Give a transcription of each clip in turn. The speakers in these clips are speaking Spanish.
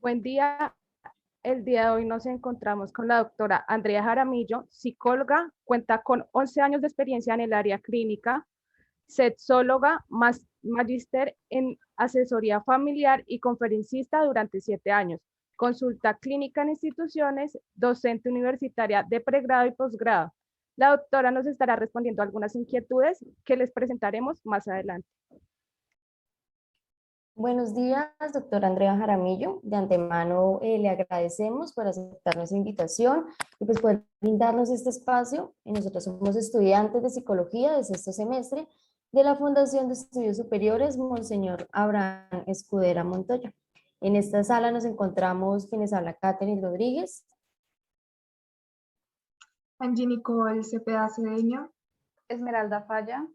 Buen día. El día de hoy nos encontramos con la doctora Andrea Jaramillo, psicóloga, cuenta con 11 años de experiencia en el área clínica, sexóloga, magíster en asesoría familiar y conferencista durante 7 años. Consulta clínica en instituciones, docente universitaria de pregrado y posgrado. La doctora nos estará respondiendo a algunas inquietudes que les presentaremos más adelante. Buenos días, doctora Andrea Jaramillo. De antemano le agradecemos por aceptar nuestra invitación y pues poder brindarnos este espacio. Nosotros somos estudiantes de psicología de sexto semestre de la Fundación de Estudios Superiores Monseñor Abraham Escudera Montoya. En esta sala nos encontramos quienes habla Catherine Rodríguez, Angie Nicole Cepeda Cedeño, Esmeralda Falla,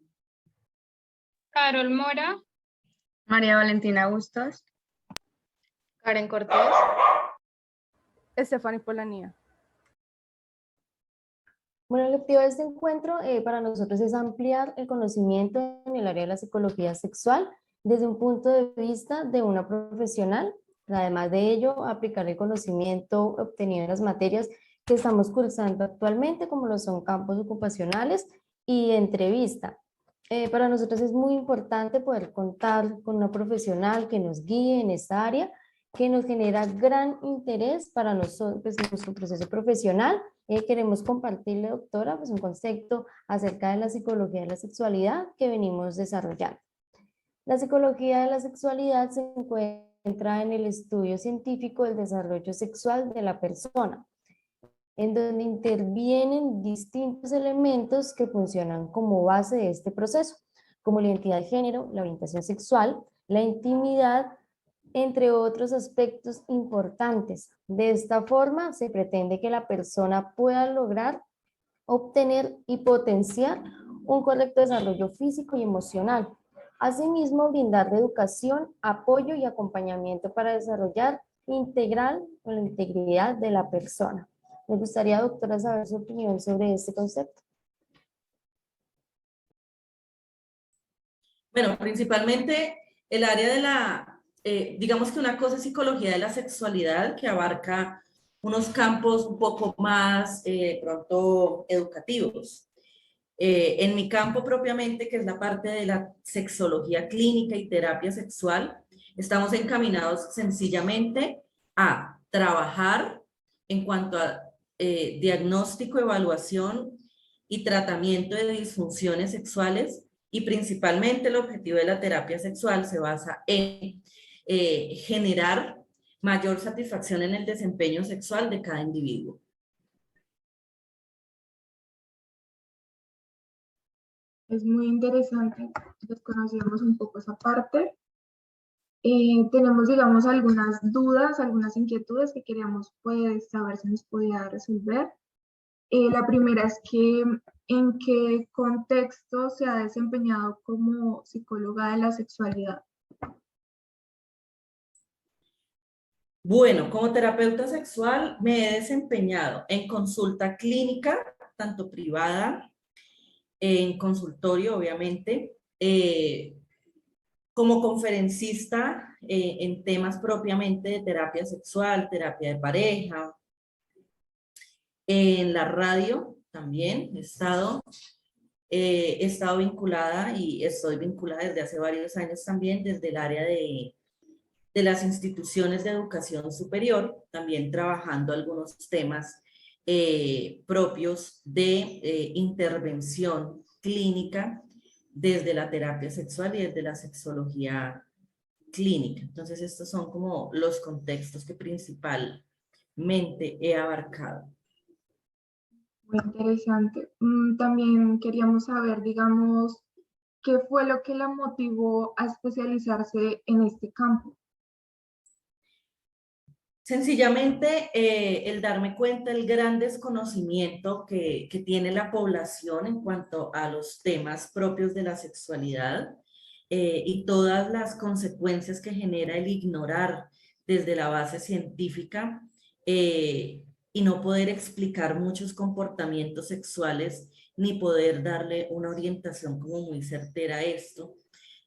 Carol Mora, María Valentina Bustos, Karen Cortés, Stephanie Polanía. Bueno, el objetivo de este encuentro para nosotros es ampliar el conocimiento en el área de la psicología sexual desde un punto de vista de una profesional. Además de ello, aplicar el conocimiento obtenido en las materias que estamos cursando actualmente, como lo son campos ocupacionales y entrevista. Para nosotros es muy importante poder contar con una profesional que nos guíe en esta área, que nos genera gran interés para nosotros, pues, nuestro proceso profesional. Queremos compartirle, doctora, pues un concepto acerca de la psicología de la sexualidad que venimos desarrollando. La psicología de la sexualidad se encuentra en el estudio científico del desarrollo sexual de la persona, en donde intervienen distintos elementos que funcionan como base de este proceso, como la identidad de género, la orientación sexual, la intimidad, entre otros aspectos importantes. De esta forma, se pretende que la persona pueda lograr obtener y potenciar un correcto desarrollo físico y emocional. Asimismo, brindar educación, apoyo y acompañamiento para desarrollar integral o la integridad de la persona. Me gustaría, doctora, saber su opinión sobre este concepto. Bueno, principalmente el área de digamos que una cosa es psicología de la sexualidad que abarca unos campos un poco más pronto educativos. En mi campo propiamente, que es la parte de la sexología clínica y terapia sexual, estamos encaminados sencillamente a trabajar en cuanto a diagnóstico, evaluación y tratamiento de disfunciones sexuales, y principalmente el objetivo de la terapia sexual se basa en generar mayor satisfacción en el desempeño sexual de cada individuo. es muy interesante, desconocíamos un poco esa parte. Tenemos, digamos, algunas dudas, algunas inquietudes que queríamos pues, saber si nos podía resolver. La primera es que, ¿en qué contexto se ha desempeñado como psicóloga de la sexualidad? Bueno, como terapeuta sexual me he desempeñado en consulta clínica, tanto privada, en consultorio, obviamente, como conferencista en temas propiamente de terapia sexual, terapia de pareja, en la radio también he estado vinculada y estoy vinculada desde hace varios años también desde el área de las instituciones de educación superior, también trabajando algunos temas propios de intervención clínica desde la terapia sexual y desde la sexología clínica. Entonces, estos son como los contextos que principalmente he abarcado. Muy interesante. También queríamos saber, digamos, qué fue lo que la motivó a especializarse en este campo. Sencillamente, el darme cuenta del gran desconocimiento que tiene la población en cuanto a los temas propios de la sexualidad y todas las consecuencias que genera el ignorar desde la base científica y no poder explicar muchos comportamientos sexuales ni poder darle una orientación como muy certera a esto,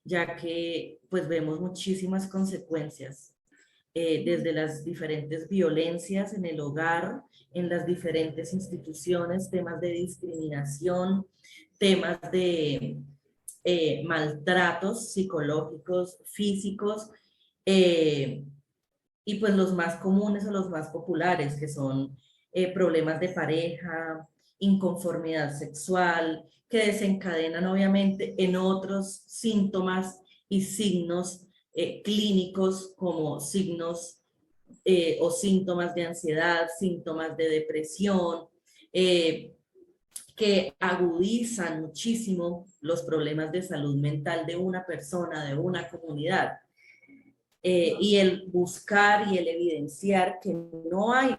ya que pues vemos muchísimas consecuencias desde las diferentes violencias en el hogar, en las diferentes instituciones, temas de discriminación, temas de maltratos psicológicos, físicos, y pues los más comunes o los más populares, que son problemas de pareja, inconformidad sexual, que desencadenan obviamente en otros síntomas y signos clínicos como signos o síntomas de ansiedad, síntomas de depresión, que agudizan muchísimo los problemas de salud mental de una persona, de una comunidad. Y el buscar y el evidenciar que no hay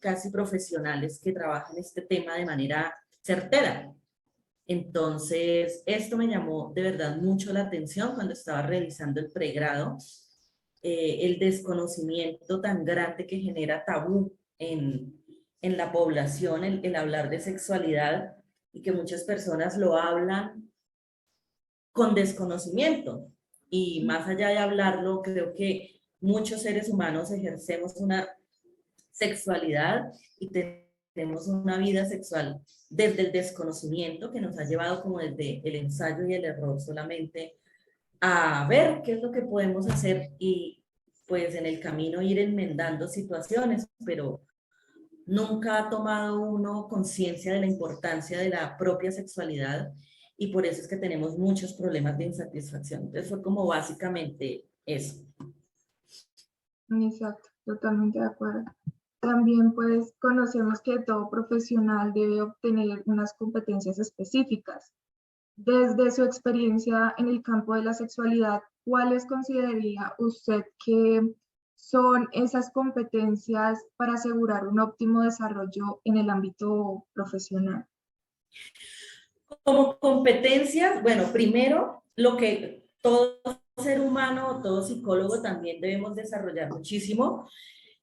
casi profesionales que trabajan este tema de manera certera. Entonces, esto me llamó de verdad mucho la atención cuando estaba revisando el pregrado, el desconocimiento tan grande que genera tabú en la población, el hablar de sexualidad, y que muchas personas lo hablan con desconocimiento. Y más allá de hablarlo, creo que muchos seres humanos ejercemos una sexualidad y tenemos una vida sexual desde el desconocimiento, que nos ha llevado como desde el ensayo y el error solamente a ver qué es lo que podemos hacer y pues en el camino ir enmendando situaciones, pero nunca ha tomado uno conciencia de la importancia de la propia sexualidad, y por eso es que tenemos muchos problemas de insatisfacción. Entonces fue como básicamente eso. Exacto, totalmente de acuerdo. También pues conocemos que todo profesional debe obtener unas competencias específicas. Desde su experiencia en el campo de la sexualidad, ¿cuáles consideraría usted que son esas competencias para asegurar un óptimo desarrollo en el ámbito profesional? Como competencias, bueno, primero, lo que todo ser humano, todo psicólogo también debemos desarrollar muchísimo,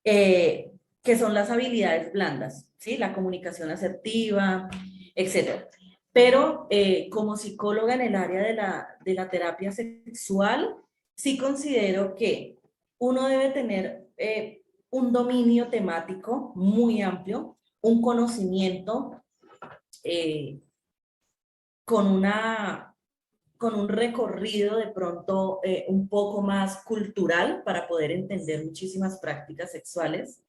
que son las habilidades blandas, ¿sí? La comunicación asertiva, etc. Pero como psicóloga en el área de la terapia sexual, sí considero que uno debe tener un dominio temático muy amplio, un conocimiento con un recorrido de pronto un poco más cultural para poder entender muchísimas prácticas sexuales.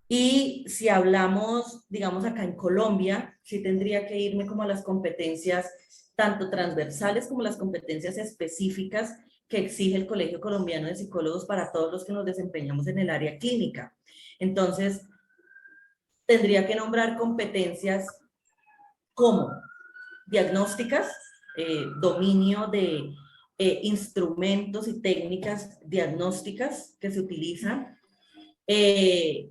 Y si hablamos, digamos acá en Colombia, sí tendría que irme como a las competencias tanto transversales como las competencias específicas que exige el Colegio Colombiano de Psicólogos para todos los que nos desempeñamos en el área clínica. Entonces, tendría que nombrar competencias como diagnósticas, dominio de instrumentos y técnicas diagnósticas que se utilizan,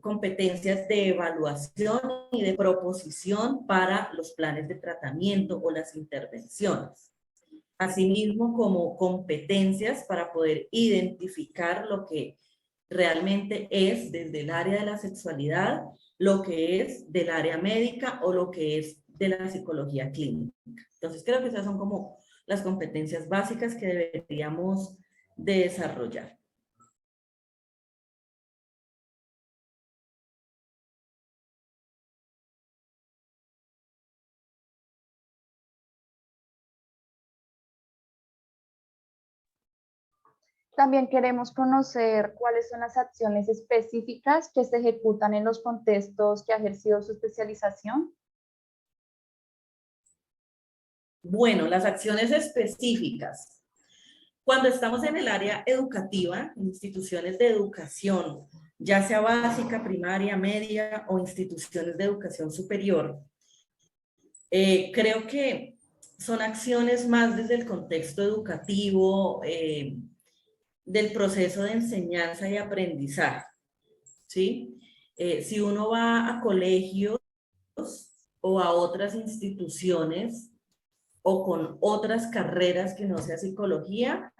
competencias de evaluación y de proposición para los planes de tratamiento o las intervenciones. Asimismo, como competencias para poder identificar lo que realmente es desde el área de la sexualidad, lo que es del área médica o lo que es de la psicología clínica. Entonces creo que esas son como las competencias básicas que deberíamos de desarrollar. También queremos conocer cuáles son las acciones específicas que se ejecutan en los contextos que ha ejercido su especialización. Bueno, las acciones específicas. Cuando estamos en el área educativa, en instituciones de educación, ya sea básica, primaria, media o instituciones de educación superior, creo que son acciones más desde el contexto educativo, del proceso de enseñanza y aprendizaje, ¿sí? Si uno va a colegios o a otras instituciones o con otras carreras que no sea psicología,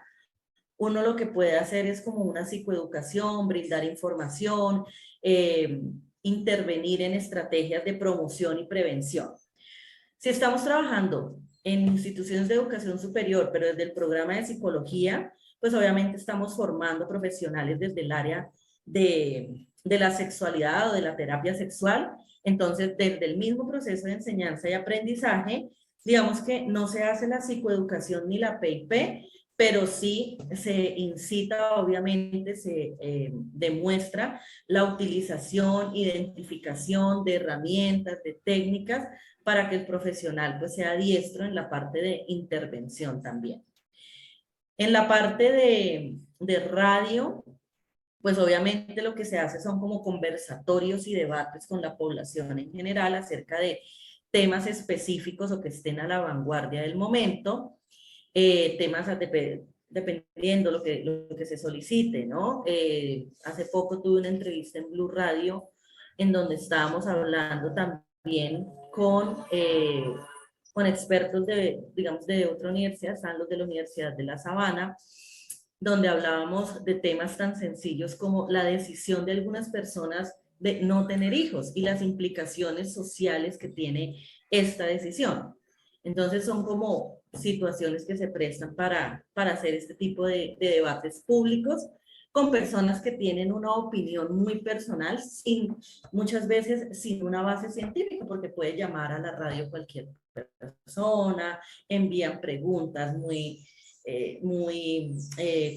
uno lo que puede hacer es como una psicoeducación, brindar información, intervenir en estrategias de promoción y prevención. Si estamos trabajando en instituciones de educación superior, pero desde el programa de psicología, pues obviamente estamos formando profesionales desde el área de la sexualidad o de la terapia sexual. Entonces, desde el mismo proceso de enseñanza y aprendizaje, digamos que no se hace la psicoeducación ni la PIP, pero sí se incita, obviamente, se demuestra la utilización, identificación de herramientas, de técnicas, para que el profesional pues sea diestro en la parte de intervención también. En la parte de radio, pues obviamente lo que se hace son como conversatorios y debates con la población en general acerca de temas específicos o que estén a la vanguardia del momento, temas dependiendo lo que se solicite, ¿no? Hace poco tuve una entrevista en Blue Radio en donde estábamos hablando también con expertos digamos, de otra universidad, están los de la Universidad de La Sabana, donde hablábamos de temas tan sencillos como la decisión de algunas personas de no tener hijos y las implicaciones sociales que tiene esta decisión. Entonces son como situaciones que se prestan para hacer este tipo de debates públicos con personas que tienen una opinión muy personal, muchas veces sin una base científica, porque puede llamar a la radio cualquier persona, envían preguntas muy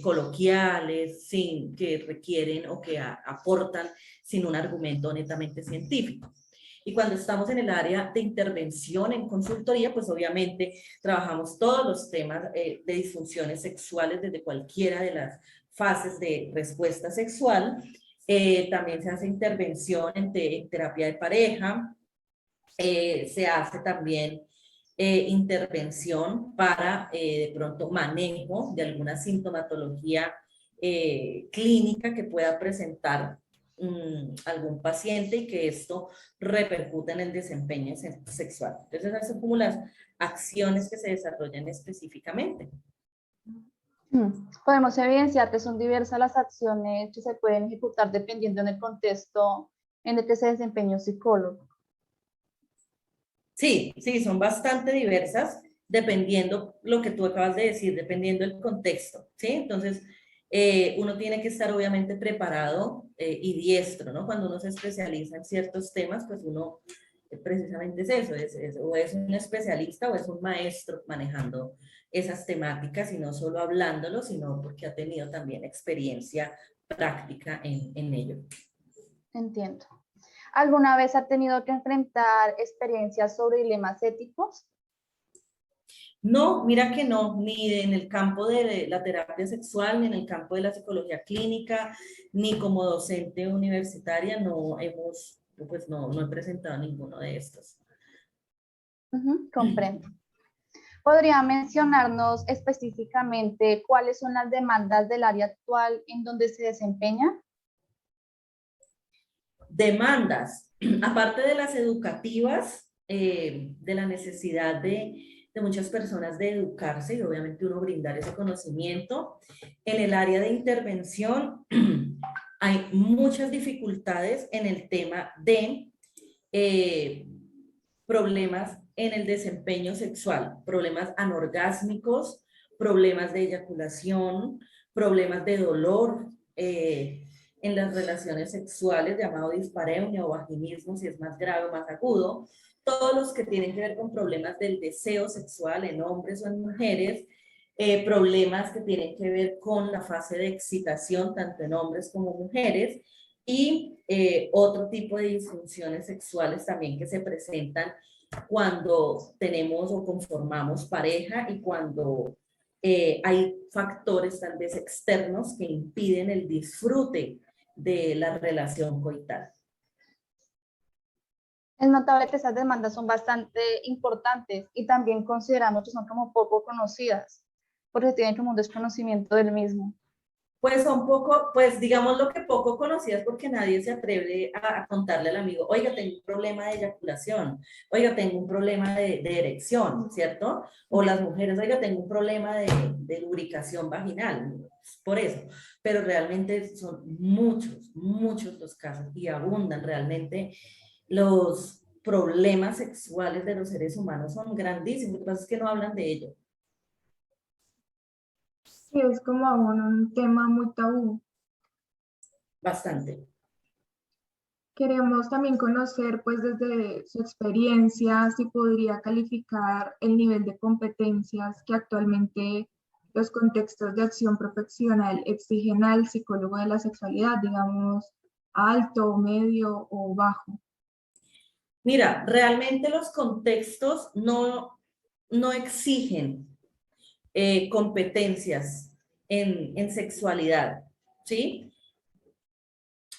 coloquiales, sin que requieren o que aportan sin un argumento netamente científico. Y cuando estamos en el área de intervención en consultoría, pues obviamente trabajamos todos los temas de disfunciones sexuales desde cualquiera de las fases de respuesta sexual. También se hace intervención en terapia de pareja, se hace también intervención para de pronto manejo de alguna sintomatología clínica que pueda presentar algún paciente y que esto repercuta en el desempeño sexual. Entonces, esas son como las acciones que se desarrollan específicamente. Podemos evidenciar que son diversas las acciones que se pueden ejecutar dependiendo del contexto en el que se desempeña un psicólogo. Sí, sí, son bastante diversas, dependiendo lo que tú acabas de decir, dependiendo del contexto, ¿sí? Entonces, uno tiene que estar obviamente preparado y diestro, ¿no? Cuando uno se especializa en ciertos temas, pues uno precisamente es eso, o es un especialista o es un maestro manejando esas temáticas y no solo hablándolo, sino porque ha tenido también experiencia práctica en ello. Entiendo. ¿Alguna vez ha tenido que enfrentar experiencias sobre dilemas éticos? No, mira que no, ni en el campo de la terapia sexual, ni en el campo de la psicología clínica, ni como docente universitaria, no he presentado ninguno de estos. Comprendo. ¿Podría mencionarnos específicamente cuáles son las demandas del área actual en donde se desempeña? Demandas, aparte de las educativas, de la necesidad de muchas personas de educarse y obviamente uno brindar ese conocimiento. En el área de intervención hay muchas dificultades en el tema de problemas en el desempeño sexual, problemas anorgásmicos, problemas de eyaculación, problemas de dolor en las relaciones sexuales, llamado dispareunia o vaginismo, si es más grave o más agudo, todos los que tienen que ver con problemas del deseo sexual en hombres o en mujeres, problemas que tienen que ver con la fase de excitación, tanto en hombres como mujeres, y otro tipo de disfunciones sexuales también que se presentan cuando tenemos o conformamos pareja y cuando hay factores tal vez externos que impiden el disfrute de la relación coital. Es notable que esas demandas son bastante importantes y también consideramos que son como poco conocidas, porque tienen como un desconocimiento del mismo. Pues son poco, pues digamos lo que poco conocidas porque nadie se atreve a contarle al amigo, oiga, tengo un problema de eyaculación, oiga, tengo un problema de erección, ¿cierto? O las mujeres, oiga, tengo un problema de lubricación vaginal, por eso. Pero realmente son muchos los casos y abundan realmente los problemas sexuales de los seres humanos, son grandísimos, lo que pasa es que no hablan de ello. Sí, es como aún un tema muy tabú. Bastante. Queremos también conocer, pues, desde su experiencia, si podría calificar el nivel de competencias que actualmente los contextos de acción profesional exigen al psicólogo de la sexualidad, digamos, alto, medio o bajo. Mira, realmente los contextos no exigen competencias en sexualidad, ¿sí?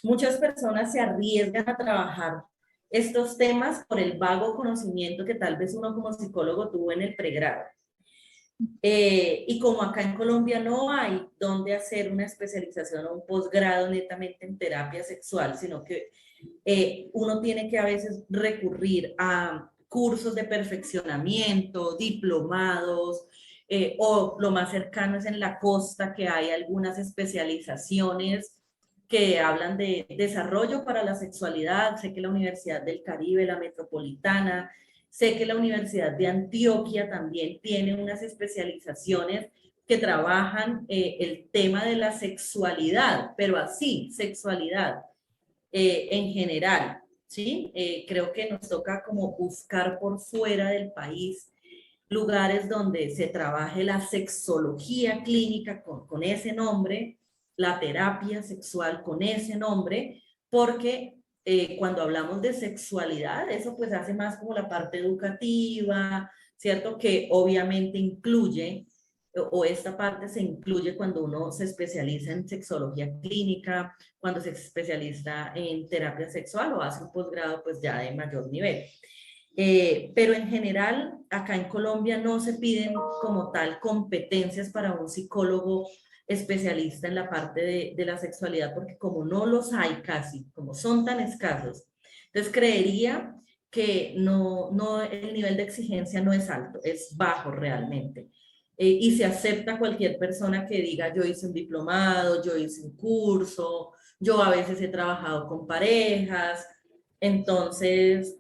Muchas personas se arriesgan a trabajar estos temas por el vago conocimiento que tal vez uno como psicólogo tuvo en el pregrado. Y como acá en Colombia no hay donde hacer una especialización o un posgrado netamente en terapia sexual, sino que uno tiene que a veces recurrir a cursos de perfeccionamiento, diplomados, o lo más cercano es en la costa, que hay algunas especializaciones que hablan de desarrollo para la sexualidad. Sé que la Universidad del Caribe, la Metropolitana, sé que la Universidad de Antioquia también tiene unas especializaciones que trabajan el tema de la sexualidad, pero así, sexualidad en general, ¿sí? Creo que nos toca como buscar por fuera del país lugares donde se trabaje la sexología clínica con ese nombre, la terapia sexual con ese nombre, porque cuando hablamos de sexualidad, eso pues hace más como la parte educativa, ¿cierto? Que obviamente incluye, o esta parte se incluye cuando uno se especializa en sexología clínica, cuando se especializa en terapia sexual o hace un posgrado pues ya de mayor nivel. Pero en general, acá en Colombia no se piden como tal competencias para un psicólogo especialista en la parte de la sexualidad, porque como no los hay casi, como son tan escasos, entonces creería que el nivel de exigencia no es alto, es bajo realmente. Y se acepta cualquier persona que diga, yo hice un diplomado, yo hice un curso, yo a veces he trabajado con parejas, entonces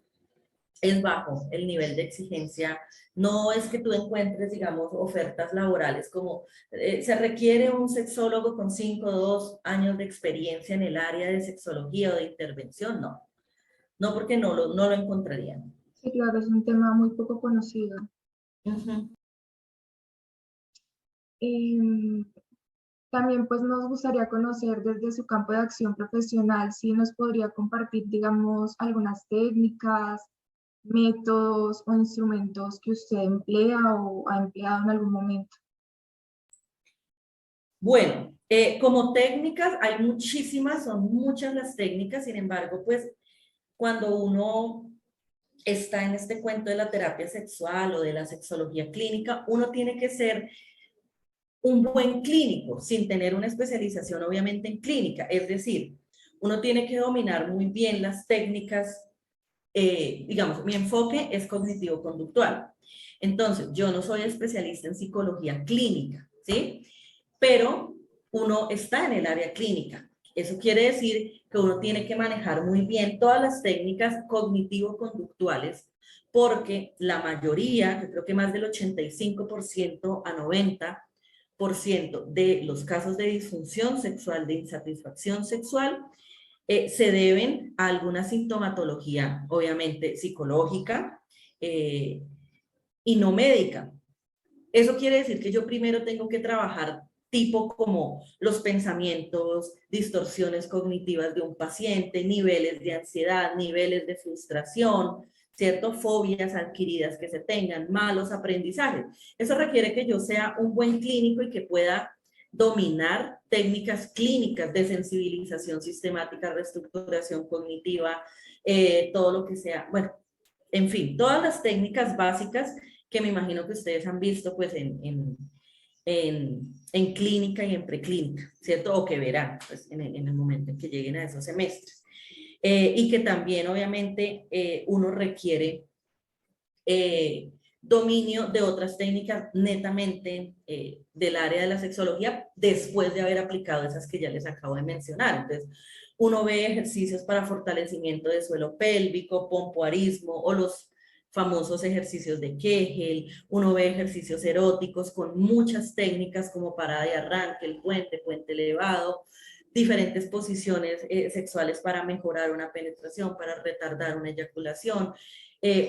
es bajo el nivel de exigencia. No es que tú encuentres, digamos, ofertas laborales como se requiere un sexólogo con 5 o 2 años de experiencia en el área de sexología o de intervención, no. No, porque no lo encontrarían. Sí, claro, es un tema muy poco conocido. Em, También pues nos gustaría conocer desde su campo de acción profesional si nos podría compartir, digamos, algunas técnicas, métodos o instrumentos que usted emplea o ha empleado en algún momento. Bueno, como técnicas hay muchísimas, son muchas las técnicas, sin embargo, pues cuando uno está en este cuento de la terapia sexual o de la sexología clínica, uno tiene que ser un buen clínico, sin tener una especialización obviamente en clínica. Es decir, uno tiene que dominar muy bien las técnicas, digamos, mi enfoque es cognitivo-conductual. Entonces, yo no soy especialista en psicología clínica, ¿sí? Pero uno está en el área clínica. Eso quiere decir que uno tiene que manejar muy bien todas las técnicas cognitivo-conductuales, porque la mayoría, yo creo que más del 85% a 90% de los casos de disfunción sexual, de insatisfacción sexual, se deben a alguna sintomatología, obviamente psicológica y no médica. Eso quiere decir que yo primero tengo que trabajar tipo como los pensamientos, distorsiones cognitivas de un paciente, niveles de ansiedad, niveles de frustración, ¿cierto? Fobias adquiridas que se tengan, malos aprendizajes. Eso requiere que yo sea un buen clínico y que pueda dominar técnicas clínicas de sensibilización sistemática, reestructuración cognitiva, todo lo que sea, bueno, en fin, todas las técnicas básicas que me imagino que ustedes han visto pues en clínica y en preclínica, ¿cierto? O que verán pues, en el momento en que lleguen a esos semestres. Y que también obviamente uno requiere dominio de otras técnicas netamente del área de la sexología después de haber aplicado esas que ya les acabo de mencionar. Entonces, uno ve ejercicios para fortalecimiento de suelo pélvico, pompoarismo o los famosos ejercicios de Kegel, uno ve ejercicios eróticos con muchas técnicas como parada de arranque, el puente, puente elevado, diferentes posiciones sexuales para mejorar una penetración, para retardar una eyaculación.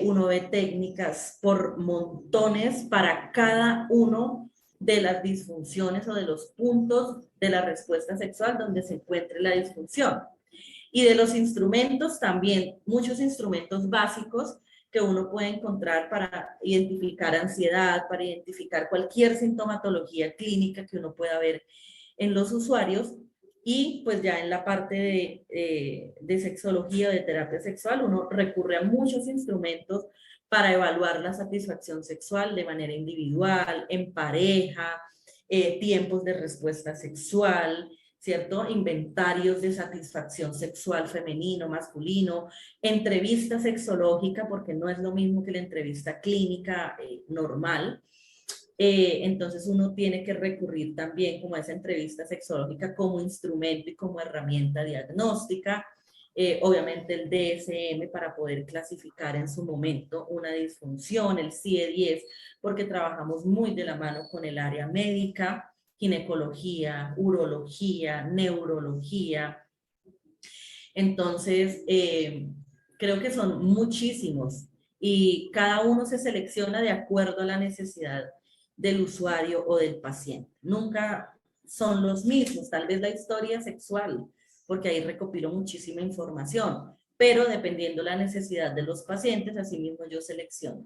Uno ve técnicas por montones para cada uno de las disfunciones o de los puntos de la respuesta sexual donde se encuentre la disfunción. Y de los instrumentos también, muchos instrumentos básicos que uno puede encontrar para identificar ansiedad, para identificar cualquier sintomatología clínica que uno pueda ver en los usuarios. Y pues ya en la parte de sexología o de terapia sexual, uno recurre a muchos instrumentos para evaluar la satisfacción sexual de manera individual, en pareja, tiempos de respuesta sexual, ¿cierto? Inventarios de satisfacción sexual femenino, masculino, entrevista sexológica, porque no es lo mismo que la entrevista clínica normal. Entonces uno tiene que recurrir también como a esa entrevista sexológica como instrumento y como herramienta diagnóstica. Obviamente el DSM para poder clasificar en su momento una disfunción, el CIE-10, porque trabajamos muy de la mano con el área médica, ginecología, urología, neurología. Entonces, creo que son muchísimos y cada uno se selecciona de acuerdo a la necesidad del usuario o del paciente. Nunca son los mismos, tal vez la historia sexual, porque ahí recopilo muchísima información, pero dependiendo la necesidad de los pacientes, así mismo yo selecciono.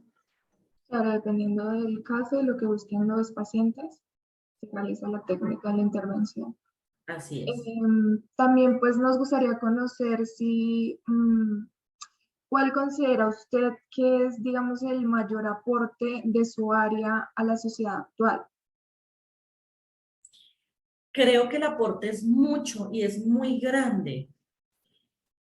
Claro, dependiendo del caso y lo que busquen los pacientes, se realiza la técnica de la intervención. Así es. También pues nos gustaría conocer si, ¿cuál considera usted que es, digamos, el mayor aporte de su área a la sociedad actual? Creo que el aporte es mucho y es muy grande.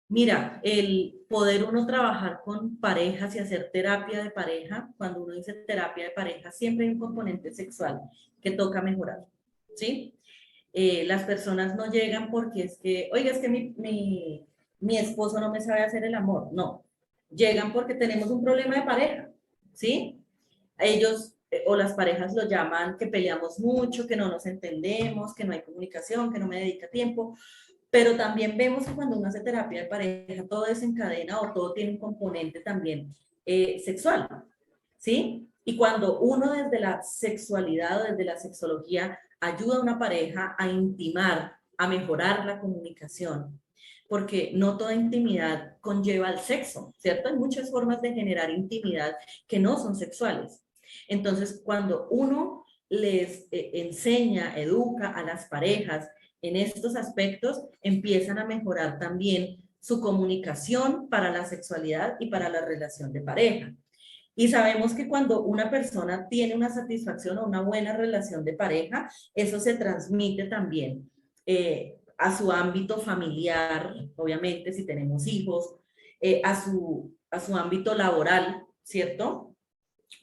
Mira, el poder uno trabajar con parejas y hacer terapia de pareja, cuando uno dice terapia de pareja, siempre hay un componente sexual que toca mejorar, ¿sí? Las personas no llegan porque es que, oiga, es que mi esposo no me sabe hacer el amor. No, llegan porque tenemos un problema de pareja, ¿sí? Ellos o las parejas lo llaman que peleamos mucho, que no nos entendemos, que no hay comunicación, que no me dedica tiempo. Pero también vemos que cuando uno hace terapia de pareja, todo desencadena o todo tiene un componente también sexual, ¿sí? Y cuando uno desde la sexualidad o desde la sexología ayuda a una pareja a intimar, a mejorar la comunicación, porque no toda intimidad conlleva el sexo, ¿cierto? Hay muchas formas de generar intimidad que no son sexuales. Entonces, cuando uno les enseña, educa a las parejas en estos aspectos, empiezan a mejorar también su comunicación para la sexualidad y para la relación de pareja. Y sabemos que cuando una persona tiene una satisfacción o una buena relación de pareja, eso se transmite también a su ámbito familiar, obviamente si tenemos hijos, a su ámbito laboral, ¿cierto?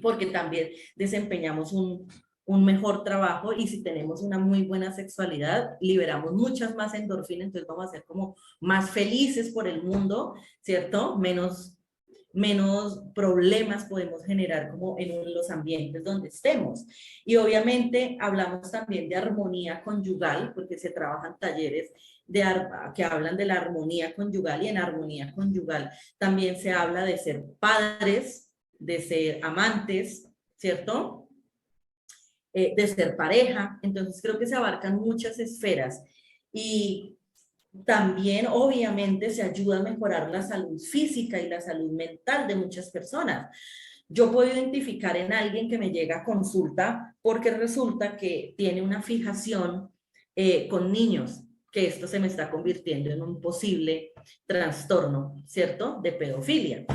Porque también desempeñamos un mejor trabajo y si tenemos una muy buena sexualidad, liberamos muchas más endorfinas, entonces vamos a ser como más felices por el mundo, ¿cierto? Menos problemas podemos generar como en los ambientes donde estemos. Y obviamente hablamos también de armonía conyugal, porque se trabajan talleres que hablan de la armonía conyugal y en armonía conyugal también se habla de ser padres, de ser amantes, ¿cierto? De ser pareja. Entonces creo que se abarcan muchas esferas y también obviamente se ayuda a mejorar la salud física y la salud mental de muchas personas. Yo puedo identificar en alguien que me llega a consulta porque resulta que tiene una fijación con niños, que esto se me está convirtiendo en un posible trastorno, ¿cierto? De pedofilia.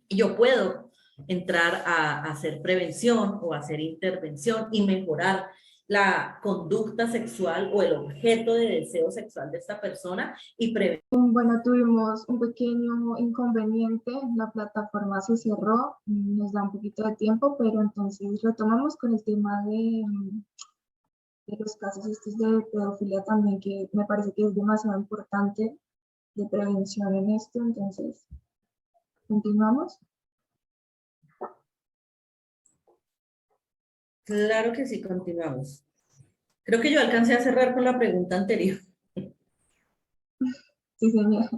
Y yo puedo entrar a hacer prevención o hacer intervención y mejorar la conducta sexual o el objeto de deseo sexual de esta persona y prevenir. Bueno, tuvimos un pequeño inconveniente, la plataforma se cerró, nos da un poquito de tiempo, pero entonces retomamos con el tema de los casos estos de pedofilia también, que me parece que es demasiado importante de prevención en esto, entonces, continuamos. Claro que sí, continuamos. Creo que yo alcancé a cerrar con la pregunta anterior. Sí, señora.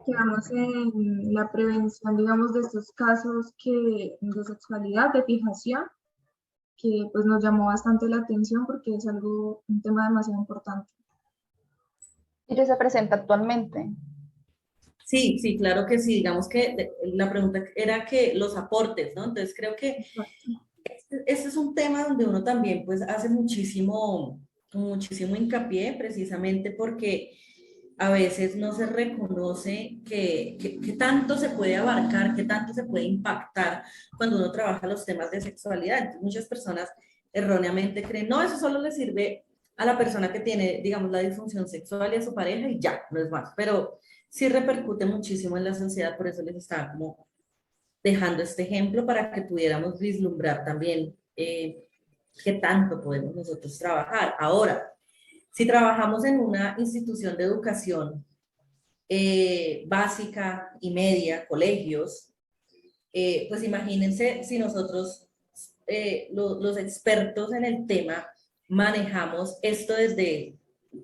Quedamos en la prevención, digamos, de estos casos de sexualidad, de fijación, que pues nos llamó bastante la atención porque es un tema demasiado importante. ¿Y qué se presenta actualmente? Sí, sí, claro que sí. Digamos que la pregunta era que los aportes, ¿no? Entonces creo que este es un tema donde uno también pues hace muchísimo, muchísimo hincapié precisamente porque a veces no se reconoce que tanto se puede abarcar, que tanto se puede impactar cuando uno trabaja los temas de sexualidad. Entonces, muchas personas erróneamente creen, no, eso solo le sirve a la persona que tiene, digamos, la disfunción sexual y a su pareja y ya, no es más. Pero sí repercute muchísimo en la sociedad, por eso les estaba como dejando este ejemplo para que pudiéramos vislumbrar también qué tanto podemos nosotros trabajar. Ahora, si trabajamos en una institución de educación básica y media, colegios, pues imagínense si nosotros, los expertos en el tema, manejamos esto desde,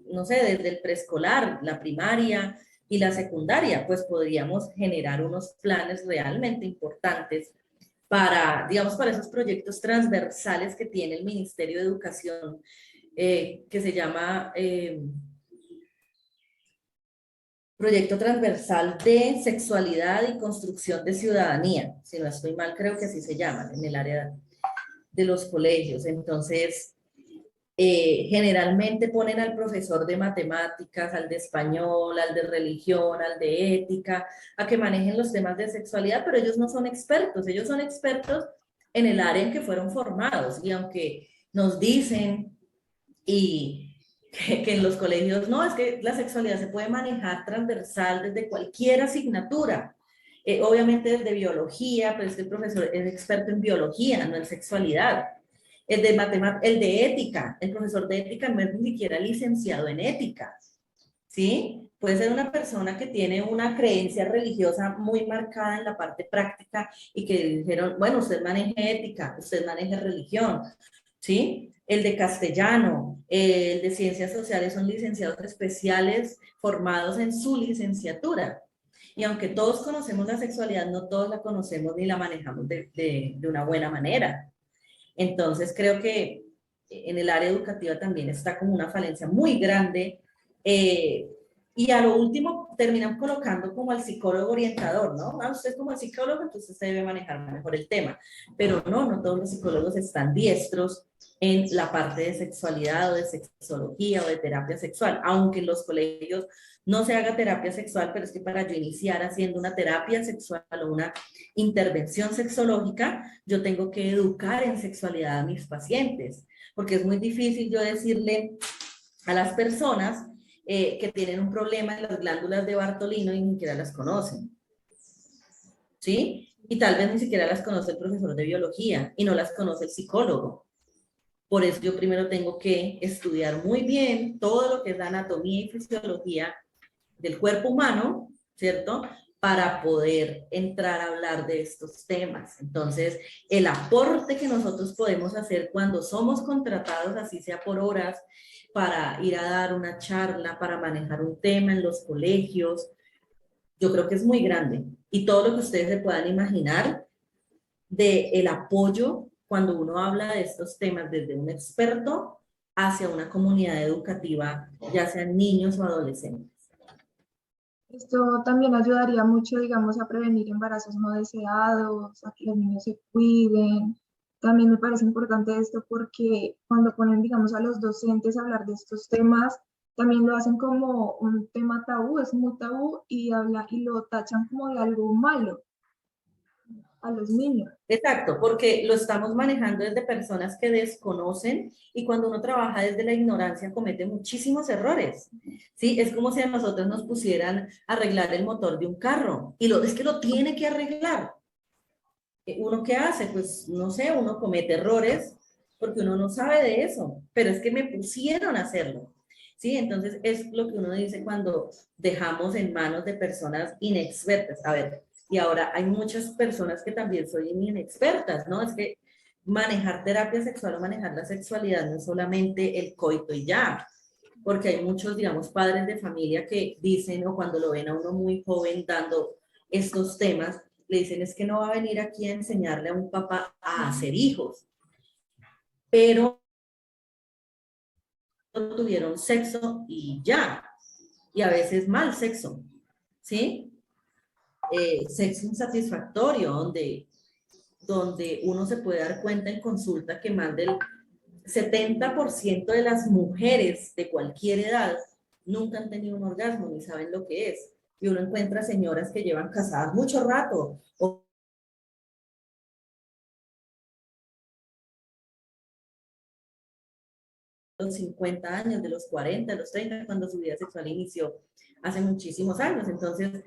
no sé, desde el preescolar, la primaria y la secundaria, pues podríamos generar unos planes realmente importantes para, digamos, para esos proyectos transversales que tiene el Ministerio de Educación, que se llama Proyecto Transversal de Sexualidad y Construcción de Ciudadanía. Si no estoy mal, creo que así se llaman en el área de los colegios. Entonces, generalmente ponen al profesor de matemáticas, al de español, al de religión, al de ética, a que manejen los temas de sexualidad, pero ellos no son expertos, ellos son expertos en el área en que fueron formados. Y aunque nos dicen que en los colegios no, es que la sexualidad se puede manejar transversal desde cualquier asignatura. Obviamente desde biología, pero es que el profesor es experto en biología, no en sexualidad. El de ética, el profesor de ética no es ni siquiera licenciado en ética, ¿sí? Puede ser una persona que tiene una creencia religiosa muy marcada en la parte práctica y que dijeron, bueno, usted maneje ética, usted maneje religión, ¿sí? El de castellano, el de ciencias sociales son licenciados especiales formados en su licenciatura. Y aunque todos conocemos la sexualidad, no todos la conocemos ni la manejamos de una buena manera. Entonces creo que en el área educativa también está como una falencia muy grande. Y a lo último terminan colocando como al psicólogo orientador, ¿no? Ah, usted como el psicólogo, entonces usted debe manejar mejor el tema. Pero no, no todos los psicólogos están diestros en la parte de sexualidad o de sexología o de terapia sexual, aunque en los colegios no se haga terapia sexual, pero es que para yo iniciar haciendo una terapia sexual o una intervención sexológica, yo tengo que educar en sexualidad a mis pacientes, porque es muy difícil yo decirle a las personas que tienen un problema en las glándulas de Bartolino y ni siquiera las conocen, ¿sí? Y tal vez ni siquiera las conoce el profesor de biología y no las conoce el psicólogo. Por eso yo primero tengo que estudiar muy bien todo lo que es la anatomía y fisiología del cuerpo humano, ¿cierto? Para poder entrar a hablar de estos temas. Entonces, el aporte que nosotros podemos hacer cuando somos contratados, así sea por horas, para ir a dar una charla, para manejar un tema en los colegios, yo creo que es muy grande. Y todo lo que ustedes se puedan imaginar del apoyo cuando uno habla de estos temas desde un experto hacia una comunidad educativa, ya sean niños o adolescentes. Esto también ayudaría mucho, digamos, a prevenir embarazos no deseados, a que los niños se cuiden. También me parece importante esto porque cuando ponen, digamos, a los docentes a hablar de estos temas, también lo hacen como un tema tabú, es muy tabú y lo tachan como de algo malo a los niños. Exacto, porque lo estamos manejando desde personas que desconocen y cuando uno trabaja desde la ignorancia comete muchísimos errores, ¿sí? Es como si a nosotros nos pusieran a arreglar el motor de un carro y es que lo tiene que arreglar. ¿Uno qué hace? Pues no sé, uno comete errores porque uno no sabe de eso, pero es que me pusieron a hacerlo, ¿sí? Entonces es lo que uno dice cuando dejamos en manos de personas inexpertas. A ver, Y ahora hay muchas personas que también son inexpertas, ¿no? Es que manejar terapia sexual o manejar la sexualidad no es solamente el coito y ya, porque hay muchos, digamos, padres de familia que dicen, o cuando lo ven a uno muy joven dando estos temas, le dicen, es que no va a venir aquí a enseñarle a un papá a hacer hijos, pero tuvieron sexo y ya, y a veces mal sexo, ¿sí? Sexo insatisfactorio, donde uno se puede dar cuenta en consulta que más del 70% de las mujeres de cualquier edad nunca han tenido un orgasmo ni saben lo que es. Y uno encuentra señoras que llevan casadas mucho rato, o los 50 años, de los 40, de los 30, cuando su vida sexual inició hace muchísimos años. Entonces,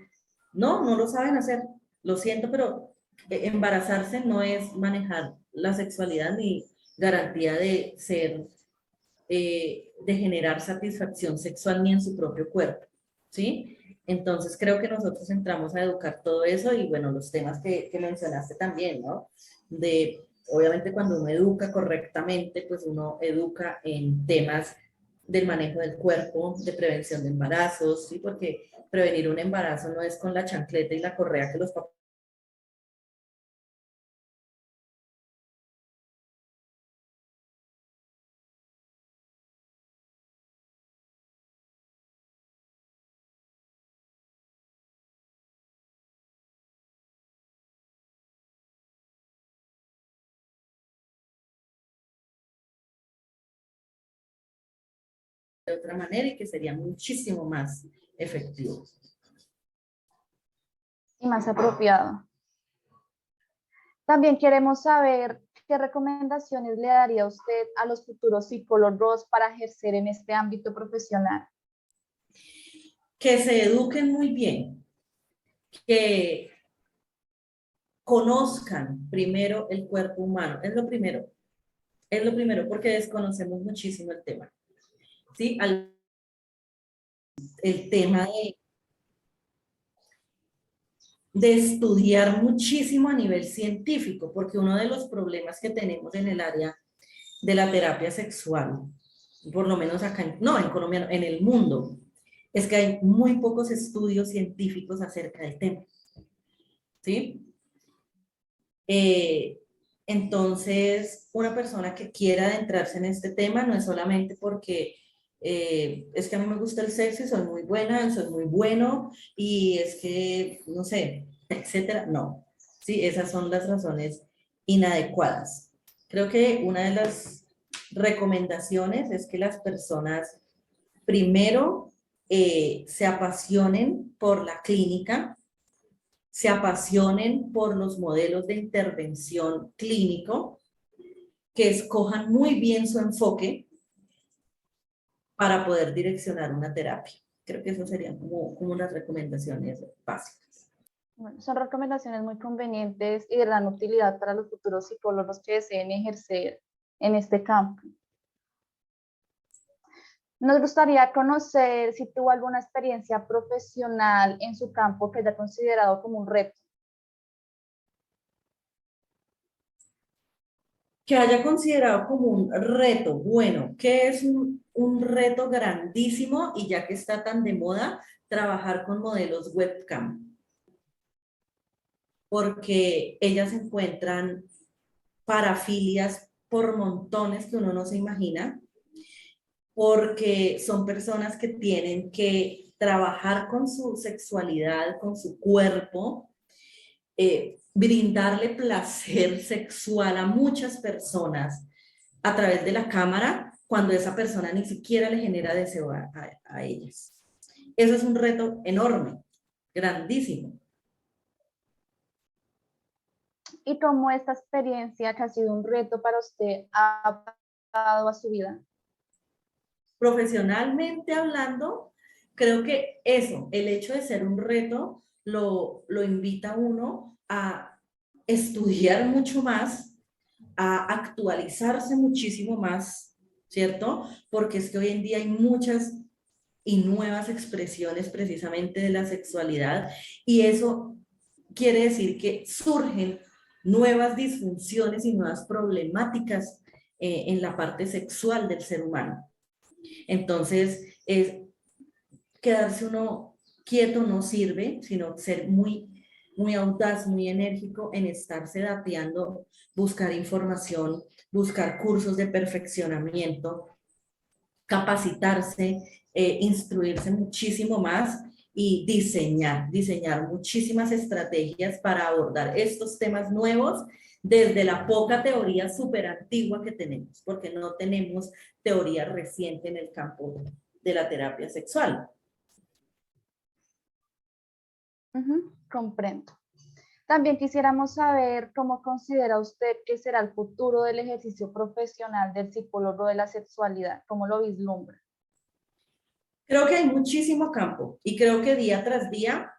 no lo saben hacer. Lo siento, pero embarazarse no es manejar la sexualidad ni garantía de ser, de generar satisfacción sexual ni en su propio cuerpo, ¿sí? Entonces creo que nosotros entramos a educar todo eso y bueno, los temas que mencionaste también, ¿no? Obviamente cuando uno educa correctamente, pues uno educa en temas del manejo del cuerpo, de prevención de embarazos, ¿sí? Porque prevenir un embarazo no es con la chancleta y la correa que los papás de otra manera y que sería muchísimo más efectivo. Y más apropiado. También queremos saber qué recomendaciones le daría usted a los futuros psicólogos para ejercer en este ámbito profesional. Que se eduquen muy bien, que conozcan primero el cuerpo humano, es lo primero porque desconocemos muchísimo el tema, ¿sí? El tema de estudiar muchísimo a nivel científico, porque uno de los problemas que tenemos en el área de la terapia sexual, por lo menos acá, en Colombia, en el mundo, es que hay muy pocos estudios científicos acerca del tema, ¿sí? Entonces, una persona que quiera adentrarse en este tema no es solamente porque es que a mí me gusta el sexo y soy muy buena, soy muy bueno y es que, no sé, etcétera. No, sí, esas son las razones inadecuadas. Creo que una de las recomendaciones es que las personas primero se apasionen por la clínica, se apasionen por los modelos de intervención clínico, que escojan muy bien su enfoque para poder direccionar una terapia. Creo que eso serían como unas recomendaciones básicas. Bueno, son recomendaciones muy convenientes y de gran utilidad para los futuros psicólogos que deseen ejercer en este campo. Nos gustaría conocer si tuvo alguna experiencia profesional en su campo que haya considerado como un reto. Que haya considerado como un reto. Bueno, ¿qué es un reto grandísimo? Y ya que está tan de moda, trabajar con modelos webcam. Porque ellas encuentran parafilias por montones que uno no se imagina, porque son personas que tienen que trabajar con su sexualidad, con su cuerpo, brindarle placer sexual a muchas personas a través de la cámara cuando esa persona ni siquiera le genera deseo a ellas. Eso es un reto enorme, grandísimo. ¿Y cómo esta experiencia, que ha sido un reto para usted, ha adaptado a su vida? Profesionalmente hablando, creo que eso, el hecho de ser un reto, lo invita a uno a estudiar mucho más, a actualizarse muchísimo más, ¿cierto? Porque es que hoy en día hay muchas y nuevas expresiones precisamente de la sexualidad y eso quiere decir que surgen nuevas disfunciones y nuevas problemáticas en la parte sexual del ser humano. Entonces, quedarse uno quieto no sirve, sino ser muy audaz, muy enérgico en estarse dateando, buscar información, buscar cursos de perfeccionamiento, capacitarse, instruirse muchísimo más y diseñar muchísimas estrategias para abordar estos temas nuevos desde la poca teoría súper antigua que tenemos, porque no tenemos teoría reciente en el campo de la terapia sexual. Comprendo. También quisiéramos saber cómo considera usted que será el futuro del ejercicio profesional del psicólogo de la sexualidad, cómo lo vislumbra. Creo que hay muchísimo campo y creo que día tras día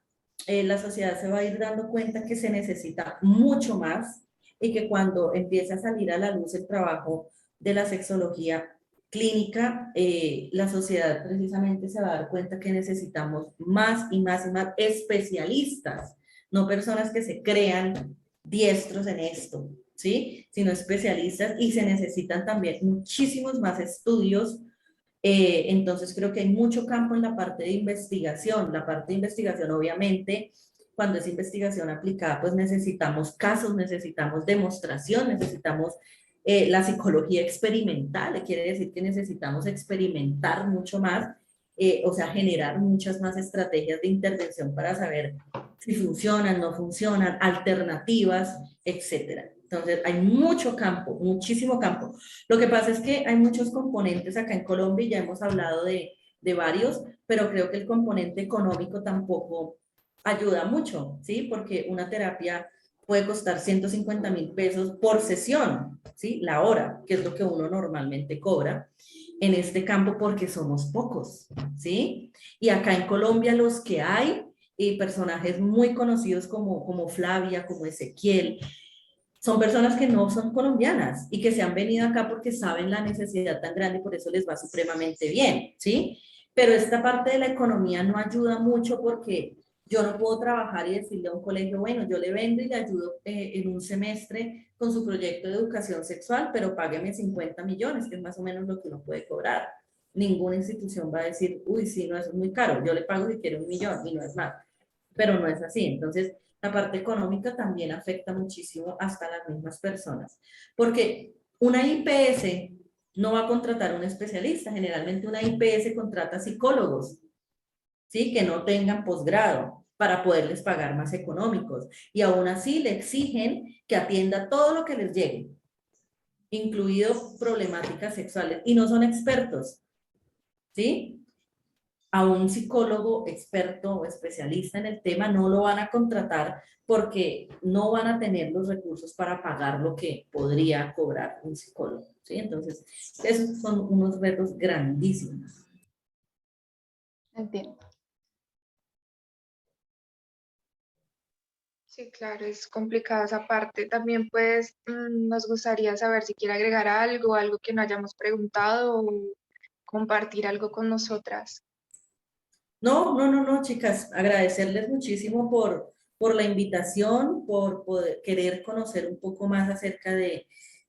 la sociedad se va a ir dando cuenta que se necesita mucho más y que cuando empiece a salir a la luz el trabajo de la sexología clínica, la sociedad precisamente se va a dar cuenta que necesitamos más y más y más especialistas, no personas que se crean diestros en esto, ¿sí? Sino especialistas, y se necesitan también muchísimos más estudios. Entonces creo que hay mucho campo en la parte de investigación. La parte de investigación, obviamente, cuando es investigación aplicada, pues necesitamos casos, necesitamos demostración, necesitamos la psicología experimental, quiere decir que necesitamos experimentar mucho más, o sea, generar muchas más estrategias de intervención para saber si funcionan, no funcionan, alternativas, etcétera. Entonces, hay mucho campo, muchísimo campo. Lo que pasa es que hay muchos componentes acá en Colombia y ya hemos hablado de varios, pero creo que el componente económico tampoco ayuda mucho, ¿sí? Porque una terapia puede costar 150.000 pesos por sesión, ¿sí? La hora, que es lo que uno normalmente cobra en este campo porque somos pocos, ¿sí? Y acá en Colombia los que hay, personajes muy conocidos como Flavia, como Ezequiel, son personas que no son colombianas y que se han venido acá porque saben la necesidad tan grande y por eso les va supremamente bien, ¿sí? Pero esta parte de la economía no ayuda mucho porque yo no puedo trabajar y decirle a un colegio, bueno, yo le vendo y le ayudo en un semestre con su proyecto de educación sexual, pero págueme 50 millones, que es más o menos lo que uno puede cobrar. Ninguna institución va a decir, uy, sí, no, eso es muy caro, yo le pago si quiere 1.000.000 y no es más. Pero no es así. Entonces, la parte económica también afecta muchísimo hasta las mismas personas, porque una IPS no va a contratar a un especialista, generalmente una IPS contrata psicólogos, ¿sí? Que no tengan posgrado para poderles pagar más económicos, y aún así le exigen que atienda todo lo que les llegue, incluido problemáticas sexuales, y no son expertos, ¿sí? A un psicólogo experto o especialista en el tema no lo van a contratar porque no van a tener los recursos para pagar lo que podría cobrar un psicólogo, ¿sí? Entonces, esos son unos retos grandísimos. Entiendo. Sí, claro, es complicada esa parte. También pues nos gustaría saber si quiere agregar algo que no hayamos preguntado o compartir algo con nosotras. No, chicas, agradecerles muchísimo por la invitación, por poder querer conocer un poco más acerca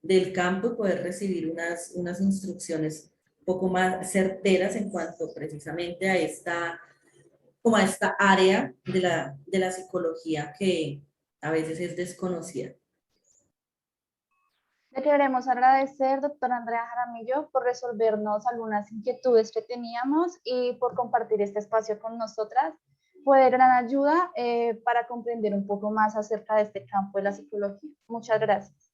del campo y poder recibir unas instrucciones un poco más certeras en cuanto precisamente a esta área de la psicología que a veces es desconocida. Le queremos agradecer, doctora Andrea Jaramillo, por resolvernos algunas inquietudes que teníamos y por compartir este espacio con nosotras. Fue de gran ayuda para comprender un poco más acerca de este campo de la psicología. Muchas gracias.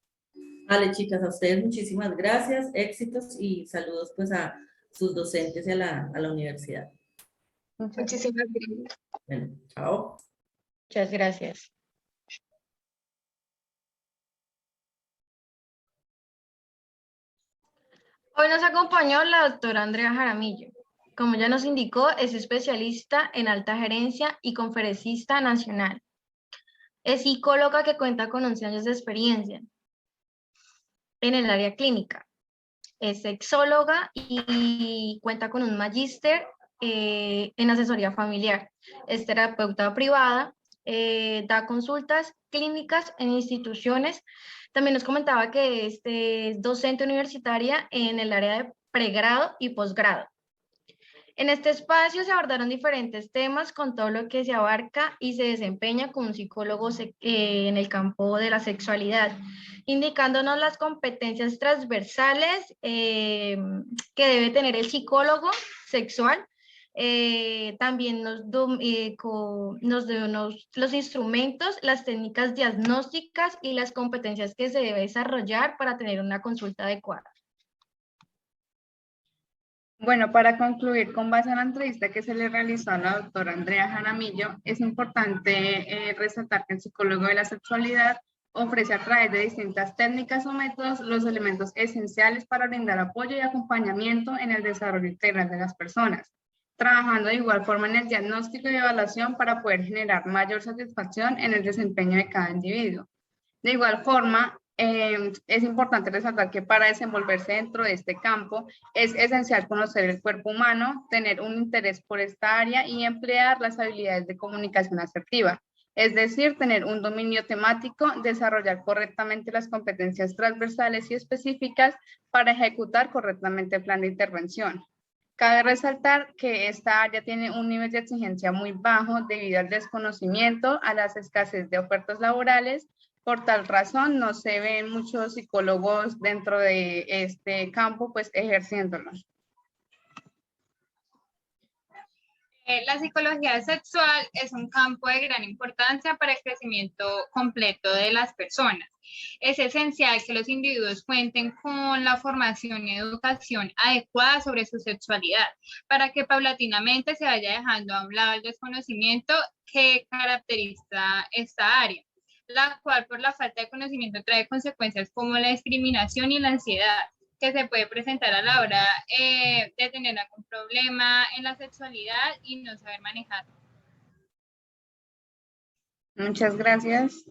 Vale, chicas, a ustedes muchísimas gracias, éxitos y saludos pues a sus docentes y a la universidad. Muchísimas gracias. Bueno, chao. Muchas gracias. Hoy nos acompañó la doctora Andrea Jaramillo. Como ya nos indicó, es especialista en alta gerencia y conferencista nacional. Es psicóloga que cuenta con 11 años de experiencia en el área clínica. Es sexóloga y cuenta con un magíster en asesoría familiar. Es terapeuta privada da consultas clínicas en instituciones. También nos comentaba que es docente universitaria en el área de pregrado y posgrado. En este espacio se abordaron diferentes temas con todo lo que se abarca y se desempeña como un psicólogo en el campo de la sexualidad, indicándonos las competencias transversales que debe tener el psicólogo sexual. También nos dio los instrumentos, las técnicas diagnósticas y las competencias que se debe desarrollar para tener una consulta adecuada. Bueno, para concluir, con base en la entrevista que se le realizó a la doctora Andrea Jaramillo, es importante resaltar que el psicólogo de la sexualidad ofrece a través de distintas técnicas o métodos los elementos esenciales para brindar apoyo y acompañamiento en el desarrollo integral de las personas, trabajando de igual forma en el diagnóstico y evaluación para poder generar mayor satisfacción en el desempeño de cada individuo. De igual forma, es importante resaltar que para desenvolverse dentro de este campo es esencial conocer el cuerpo humano, tener un interés por esta área y emplear las habilidades de comunicación asertiva, es decir, tener un dominio temático, desarrollar correctamente las competencias transversales y específicas para ejecutar correctamente el plan de intervención. Cabe resaltar que esta área tiene un nivel de exigencia muy bajo debido al desconocimiento, a la escasez de ofertas laborales. Por tal razón, no se ven muchos psicólogos dentro de este campo, pues ejerciéndolo. La psicología sexual es un campo de gran importancia para el crecimiento completo de las personas. Es esencial que los individuos cuenten con la formación y educación adecuada sobre su sexualidad, para que paulatinamente se vaya dejando a un lado el desconocimiento que caracteriza esta área, la cual por la falta de conocimiento trae consecuencias como la discriminación y la ansiedad que se puede presentar a la hora de tener algún problema en la sexualidad y no saber manejarlo. Muchas gracias.